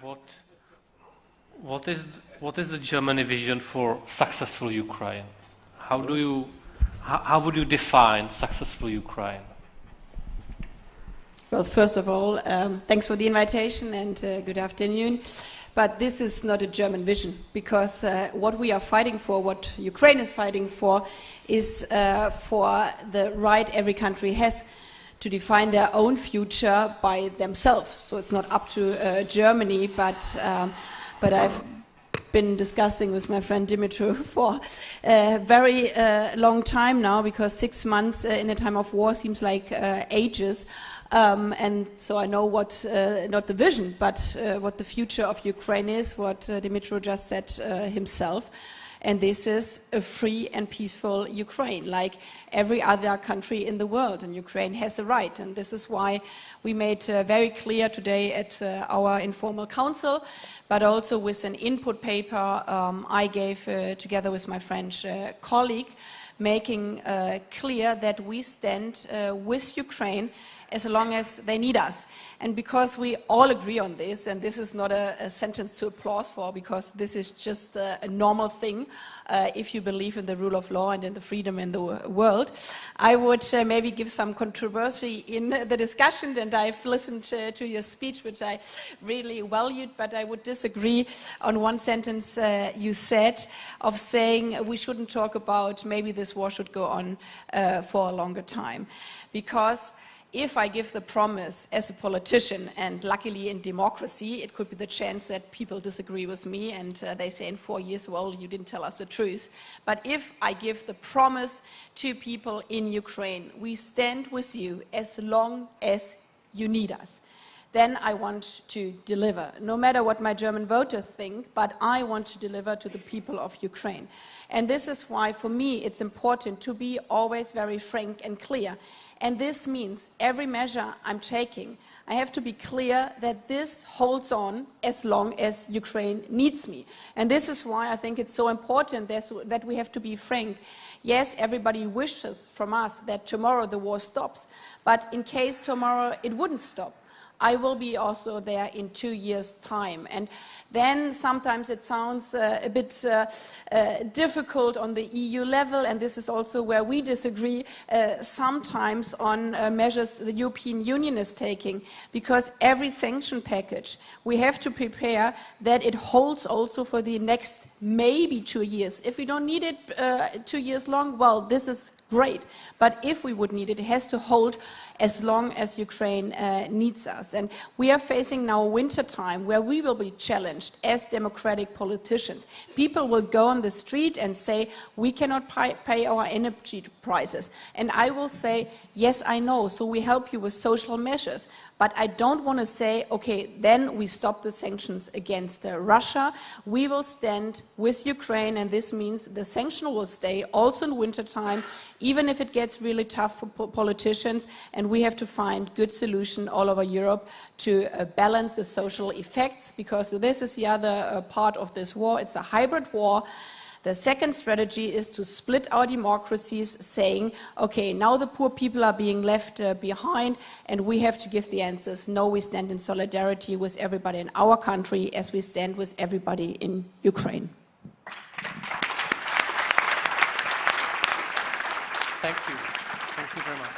What is the Germany vision for successful Ukraine? How would you define successful Ukraine? Well, first of all, thanks for the invitation and good afternoon. But this is not a German vision, because what we are fighting for, what Ukraine is fighting for, is for the right every country has to define their own future by themselves. So it's not up to Germany, but I've been discussing with my friend Dimitro for a very long time now, because 6 months in a time of war seems like ages. And so I know what, not the vision, but what the future of Ukraine is, what Dimitro just said himself. And this is a free and peaceful Ukraine, like every other country in the world. And Ukraine has a right. And this is why we made very clear today at our informal council, but also with an input paper I gave together with my French colleague, making clear that we stand with Ukraine as long as they need us. And because we all agree on this, and this is not a sentence to applause for, because this is just a normal thing if you believe in the rule of law and in the freedom in the world, I would maybe give some controversy in the discussion, and I've listened to your speech, which I really valued, but I would disagree on one sentence you said, of saying we shouldn't talk about maybe this war should go on for a longer time. Because if I give the promise as a politician, and luckily in democracy, it could be the chance that people disagree with me and they say in 4 years, well, you didn't tell us the truth. But if I give the promise to people in Ukraine, we stand with you as long as you need us, then I want to deliver, no matter what my German voters think, but I want to deliver to the people of Ukraine. And this is why, for me, it's important to be always very frank and clear. And this means every measure I'm taking, I have to be clear that this holds on as long as Ukraine needs me. And this is why I think it's so important that we have to be frank. Yes, everybody wishes from us that tomorrow the war stops, but in case tomorrow it wouldn't stop, I will be also there in 2 years' time. And then sometimes it sounds a bit difficult on the EU level, and this is also where we disagree sometimes on measures the European Union is taking, because every sanction package we have to prepare that it holds also for the next maybe 2 years. If we don't need it 2 years long, well, this is great. But if we would need it, it has to hold as long as Ukraine needs us. And we are facing now winter time where we will be challenged as democratic politicians. People will go on the street and say, we cannot pay our energy prices. And I will say, yes, I know, so we help you with social measures. But I don't want to say, okay, then we stop the sanctions against Russia. We will stand with Ukraine, and this means the sanction will stay also in wintertime, even if it gets really tough for politicians. And we have to find good solution all over Europe to balance the social effects, because this is the other part of this war. It's a hybrid war. The second strategy is to split our democracies, saying, okay, now the poor people are being left behind, and we have to give the answers. No, we stand in solidarity with everybody in our country as we stand with everybody in Ukraine. Thank you. Thank you very much.